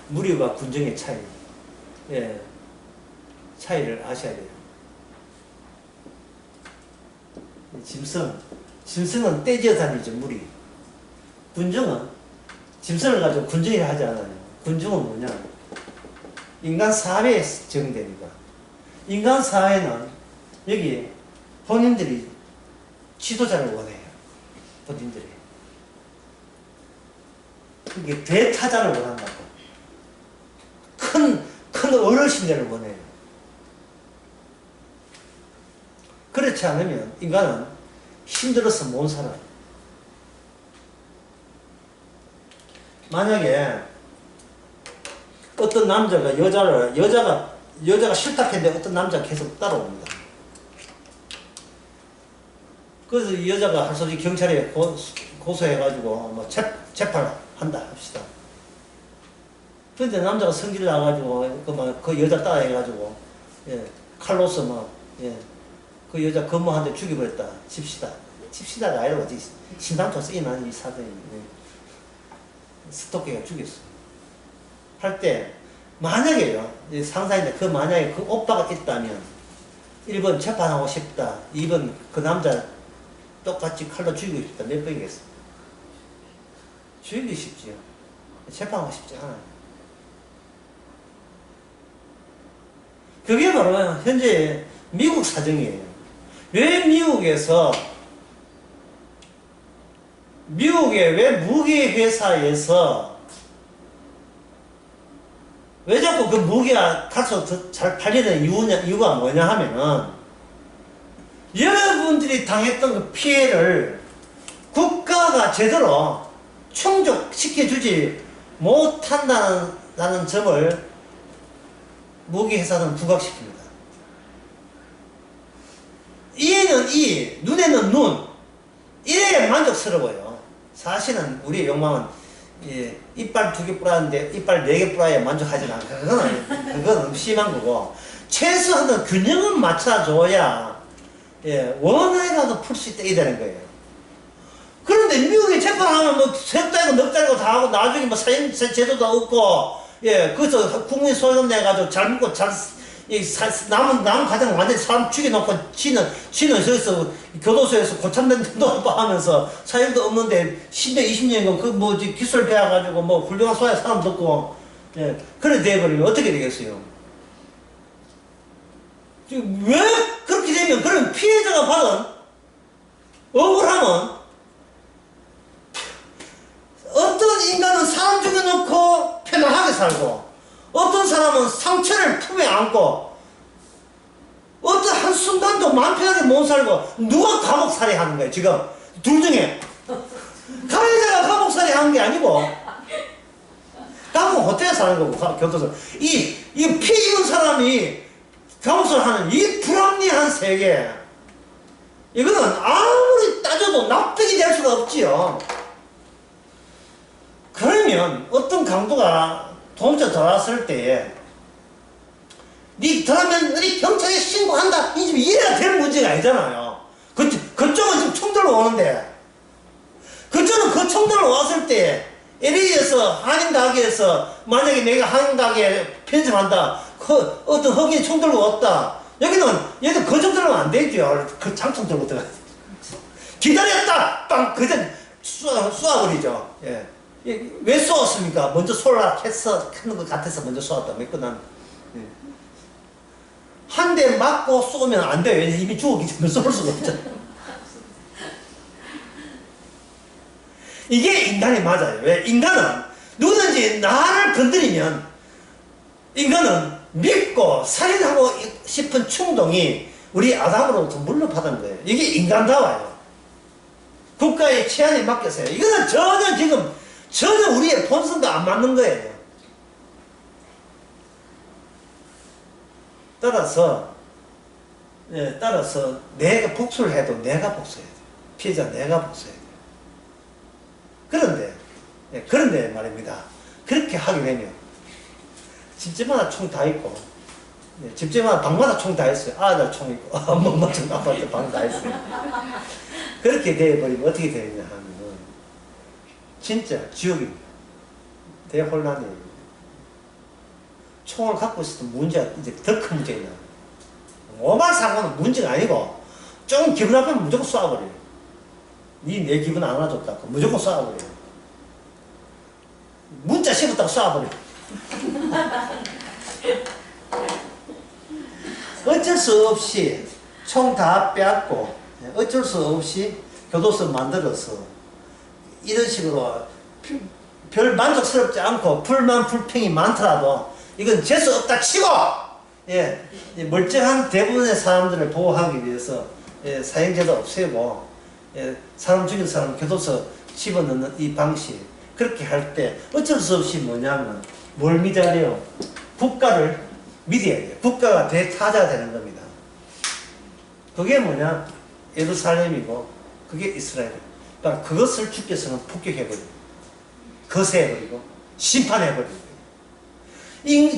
무리와 군정의 차이. 차이를 아셔야 돼요. 짐승은 떼지어 다니죠, 무리. 군정은 짐승을 가지고 군정을 하지 않아요. 군정은 뭐냐? 인간 사회에 적용됩니다. 인간 사회는 여기 본인들이 지도자를 원해요. 본인들이. 이게 대타자를 원한다고. 큰 어르신들을 원해요. 그렇지 않으면 인간은 힘들어서 못 살아요. 만약에 어떤 남자가 여자가 싫다 했는데 어떤 남자가 계속 따라옵니다. 그래서 이 여자가 할 수 없이 경찰에 고소해가지고 뭐 재판한다 합시다. 그런데 남자가 성질 나가지고 그 여자 따라해가지고 칼로서 그 여자 검모한테 죽여버렸다 칩시다가 아니라 어디 신당초 쓰이는 이 사건이 스토끼가 죽였어. 할 때 만약에요, 상상인데 그 만약에 그 오빠가 있다면 1번 재판하고 싶다, 2번 그 남자 똑같이 칼로 죽이고 싶다, 몇 번이겠어? 죽이기 쉽지요. 재판하고 싶지 않아요. 그게 바로 현재 미국 사정이에요. 왜 미국에서 미국의 왜 무기 회사에서 왜 자꾸 그 무기가 가서 더 잘 팔리는 이유가 뭐냐 하면은 여러분들이 당했던 그 피해를 국가가 제대로 충족시켜주지 못한다는 점을 무기 회사는 부각시킵니다. 이에는 이, 눈에는 눈. 이래야 만족스러워요. 사실은 우리의 욕망은 이빨 2개 뿌렸는데 이빨 4개 뿌려야 만족하진 않아. 그건 심한 거고. 최소한 균형은 맞춰줘야 원하이라도 풀 수 있다 이 되는 거예요. 그런데 미국에 재판하면 뭐 셋 달고 넉 달고 다 하고 나중에 뭐 사형 제도도 없고 거기서 국민 소송 내가지고 잘 먹고 잘 남은 가장 완전히 사람 죽여놓고 지는 저기서 교도소에서 고참된 돈도 하면서 사형도 없는데 10년 20년이고 그 뭐 기술 배워가지고 뭐 훌륭한 소야 사람도 없고 그래 돼버리면 어떻게 되겠어요? 왜 그렇게 되면 그런 피해자가 받은 억울함은 어떤 인간은 사람 죽여놓고 편안하게 살고 어떤 사람은 상처를 품에 안고 어떤 한순간도 마음 편하게 못 살고 누가 감옥살이 하는 거예요 지금 둘 중에 가해자가 감옥살이 하는 게 아니고 감옥 호텔에 사는 거고 교도소 이 피해 입은 사람이 감옥살이 하는 이 불합리한 세계 이거는 아무리 따져도 납득이 될 수가 없지요. 그러면 어떤 강도가 도움자 들어왔을 때에 니 들어가면 우리 경찰에 신고한다 이래야 될 문제가 아니잖아요. 그쪽은 지금 총 들고 오는데 그쪽은 그 총 들고 왔을 때 LA에서 한인가게에서 만약에 내가 한인가게 편집한다 그 어떤 흑인이 총 들고 왔다 여기는 그 정도는 안 되죠. 그 장총 들고 들어가 기다렸다 빵 그전 쏘아버리죠. 왜 쏘았습니까? 먼저 쏠라 했는 것 같아서 먼저 쏘았다. 끝난. 한 대 맞고 쏘면 안 돼요. 왜냐면 이미 죽었기 때문에 쏠 수가 없잖아요. 이게 인간이 맞아요. 왜? 인간은 누구든지 나를 건드리면 인간은 믿고 살인하고 싶은 충동이 우리 아담으로부터 물려받은 거예요. 이게 인간다워요. 국가의 체안에 맡겨서요. 이거는 전혀 우리의 본성과 안 맞는 거예요. 따라서 내가 복수를 해도 내가 복수해야 돼. 피해자 내가 복수해야 돼. 그런데 말입니다. 그렇게 하게 되면 집집마다 총 다 있고 집집마다 방마다 총 다 있어요. 아들 총 있고 엄마 총 아빠한테 방 다 있어요. 그렇게 돼버리면 어떻게 되느냐 하면은 진짜 지옥입니다. 대혼란이에요. 총을 갖고 있어도 문제가 이제 더 큰 문제가 있나. 오만 사고는 문제가 아니고 조금 기분 나쁘면 무조건 쏴버려요. 내 기분 안 와줬다고 무조건 쏴버려요. 문자 씹었다고 쏴버려요. 어쩔 수 없이 총 다 빼앗고 어쩔 수 없이 교도소 만들어서 이런 식으로 별 만족스럽지 않고 불만 불평이 많더라도 이건 재수 없다 치고 멀쩡한 대부분의 사람들을 보호하기 위해서 사형제도 없애고 사람 죽인 사람 교도소 집어넣는 이 방식 그렇게 할 때 어쩔 수 없이 뭐냐면 뭘 믿어야 돼요? 국가를 믿어야 돼요. 국가가 대타자가 되는 겁니다. 그게 뭐냐? 예루살렘이고 그게 이스라엘이에요. 그러니까 그것을 주께서는 폭격해버리고 거세해버리고 심판해버리고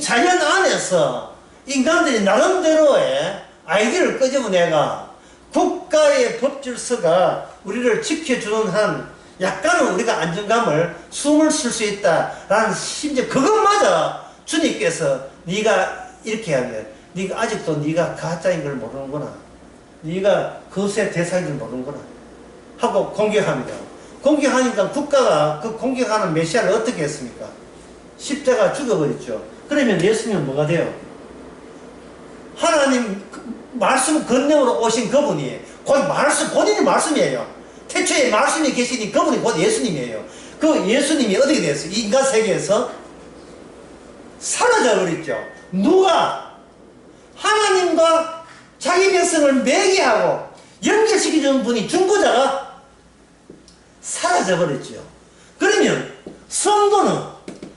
자연 안에서 인간들이 나름대로의 아이디어를 끄집어내가 국가의 법질서가 우리를 지켜주는 한 약간은 우리가 안정감을 숨을 쉴 수 있다라는 심지어 그것마저 주님께서 네가 이렇게 하면 네가 아직도 네가 가짜인 걸 모르는구나. 네가 거세 대상인 걸 모르는구나. 하고 공격합니다. 공격하니까 국가가 그 공격하는 메시아를 어떻게 했습니까? 십자가 죽어버렸죠. 그러면 예수님은 뭐가 돼요? 하나님 말씀 건너으로 오신 그분이 본인이 말씀이에요. 태초에 말씀이 계시니 그분이 곧 예수님이에요. 그 예수님이 어떻게 됐어요? 이 인간 세계에서 사라져버렸죠. 누가 하나님과 자기 백성을 매개하고 연결시켜주는 분이 중보자가 사라져버렸죠. 그러면 성도는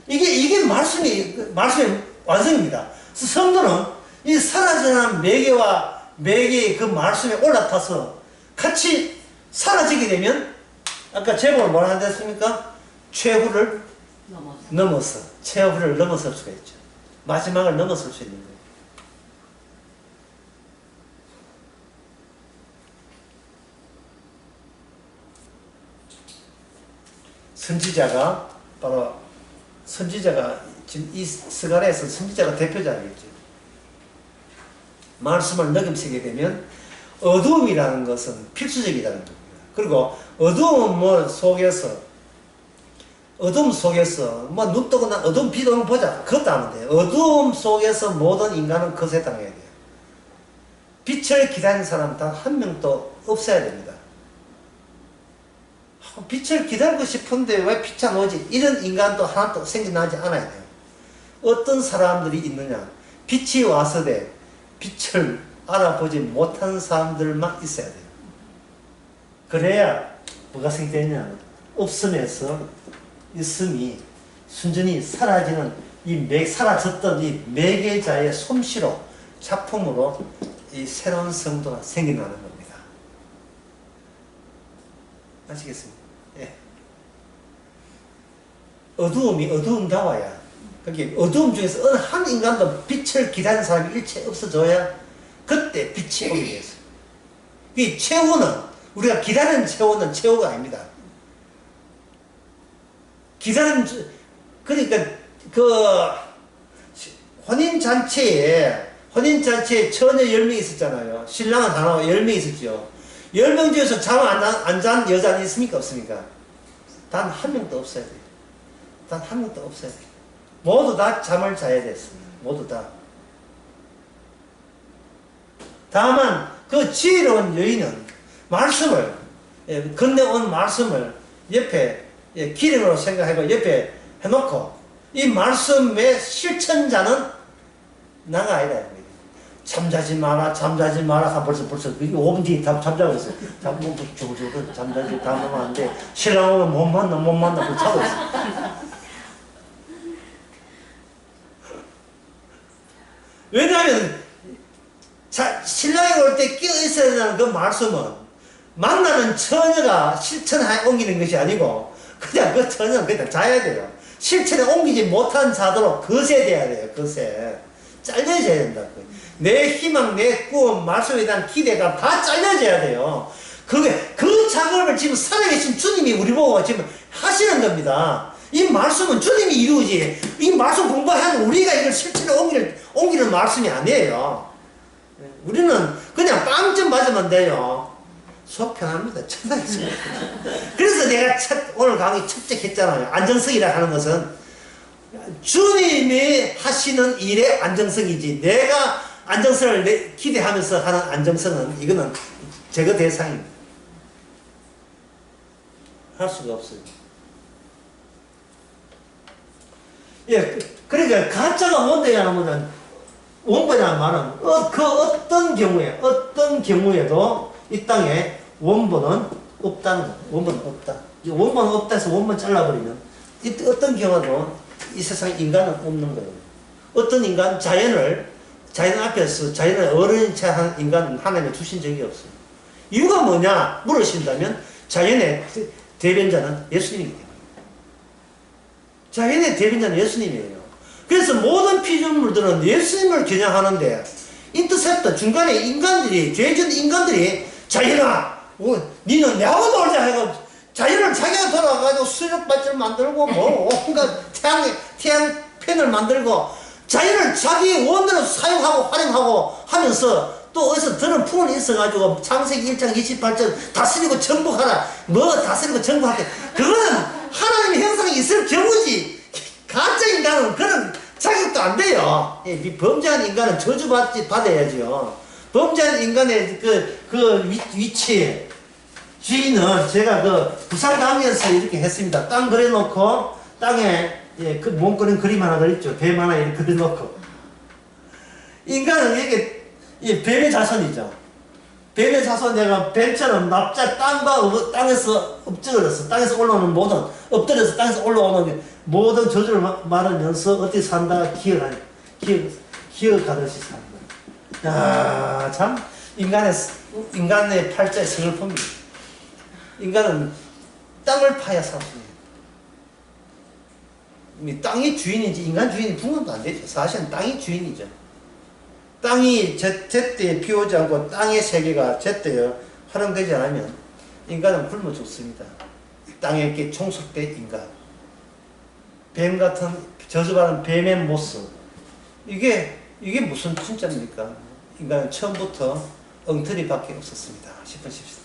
이게 말씀의 완성입니다. 성도는 이 사라져난 매개의 그 말씀에 올라타서 같이 사라지게 되면 아까 제목을 뭐라 한다 했습니까? 최후를 넘어서 최후를 넘어설 수가 있죠. 마지막을 넘어설 수 있는 거예요. 선지자가 바로 지금 이 스가랴에서 선지자가 대표자겠죠. 말씀을 녹임쓰게 되면 어두움이라는 것은 필수적이라는 겁니다. 그리고 어두움 속에서 뭐 눈 뜨고 난 어두움 빛 오는 보자 그것도 하면 돼요. 어두움 속에서 모든 인간은 것에 당해야 돼요. 빛을 기다리는 사람 단 한 명도 없어야 됩니다. 빛을 기다리고 싶은데 왜 빛이 안 오지? 이런 인간도 하나도 생겨나지 않아야 돼요. 어떤 사람들이 있느냐? 빛이 와서 빛을 알아보지 못한 사람들만 있어야 돼요. 그래야 뭐가 생기느냐? 없음에서 있음이 순전히 사라지는 사라졌던 이 매개자의 솜씨로 작품으로 이 새로운 성도가 생겨나는 겁니다. 아시겠습니까? 예. 어두움이 어두움다워야, 그게 어두움 중에서 어느 한 인간도 빛을 기다리는 사람이 일체 없어져야 그때 빛이 오게 되었어요. 이 최후는, 우리가 기다리는 최후는 최후가 아닙니다. 그러니까 혼인잔치에 처녀 10명이 있었잖아요. 신랑은 하나 10명이 있었죠. 10명 중에서 잠 안 잔 여자는 있습니까? 없습니까? 단 한 명도 없어야 돼요. 단 한 명도 없어야 돼요. 모두 다 잠을 자야 됐습니다. 모두 다. 다만 그 지혜로운 여인은 말씀을, 건네온 말씀을 옆에 기름으로 생각하고 옆에 해놓고 이 말씀의 실천자는 나가 아니다. 잠자지 마라 벌써 5분 뒤에 잠자고 있어요. 잠자지 다 하면 안 돼. 신랑 오면 못 만나 그걸 자고 있어요. 왜냐하면 신랑이 올 때 끼어 있어야 되는 그 말씀은 만나는 처녀가 실천에 옮기는 것이 아니고 그냥 그 처녀는 그냥 자야 돼요. 실천에 옮기지 못한 자도로 거세 돼야 돼요. 거세. 잘려져야 된다. 내 희망, 내 꿈, 말씀에 대한 기대가 다 잘려져야 돼요. 그 작업을 지금 살아계신 주님이 우리 보고 지금 하시는 겁니다. 이 말씀은 주님이 이루지, 이 말씀 공부하는 우리가 이걸 실천에 옮기는 말씀이 아니에요. 우리는 그냥 빵점 맞으면 돼요. 속 편합니다. 천하겠습니다. 그래서 내가 오늘 강의 첫째 했잖아요. 안정성이라 하는 것은 주님이 하시는 일의 안정성이지, 내가 안정성을 기대하면서 하는 안정성은 이거는 제거 대상입니다. 할 수가 없어요. 예, 그러니까 가짜가 뭔데야 하면은 원본이라는 말은 어떤 경우에도 이 땅에 원본은 없다는 거예요. 원본은 없다. 원본은 없다 해서 원본 잘라버리면 어떤 경우도 이 세상에 인간은 없는 거예요. 어떤 인간, 자연 앞에서 자연을 어른인 채 한 인간은 하나님이 주신 적이 없어요. 이유가 뭐냐 물으신다면 자연의 대변자는 예수님이기 때문에. 자연의 대변자는 예수님이에요. 그래서 모든 피조물들은 예수님을 겨냥하는데 인터셉터 중간에 죄진 인간들이 자연아 니는 내하고 놀자 해서 자연을 자기가 돌아가지고 수족밭을 만들고 온갖 태양 팬을 만들고 자연을 자기 원대로 사용하고 활용하고 하면서 또 어디서 들은 풍을 있어가지고 창세기 1장 28절 다스리고 정복하라 다스리고 정복하게 그거는 하나님의 형상이 있을 경우지 가짜 인간은 그런 자격도 안 돼요. 범죄한 인간은 저주받아야죠. 범죄한 인간의 그 위치 주인은 제가 그 부산 가면서 이렇게 했습니다. 땅 그려놓고 땅에 예, 그 몸그림 그림 하나 그렸죠. 뱀 하나 이렇게 그려놓고. 인간은 이게 이 뱀의 자손이죠. 뱀의 자손 내가 뱀처럼 납작 땅에서 엎드려서 땅에서 올라오는 모든 엎드려서 땅에서 올라오는 모든 저주를 말하면서 어떻게 산다 기억하듯이 사는 거예요. 야, 참 인간의 팔자의 성을품입니다. 인간은 땅을 파야 살았습니다. 땅이 주인인지 인간 주인이 분간도 안 되죠. 사실은 땅이 주인이죠. 땅이 제때에 비오지 않고 땅의 세계가 제때에 활용되지 않으면 인간은 굶어 죽습니다. 땅에 이렇게 종속된 인간. 뱀 같은 저주받은 뱀의 모습. 이게 무슨 진짜입니까? 인간은 처음부터 엉터리밖에 없었습니다. 싶으십시오.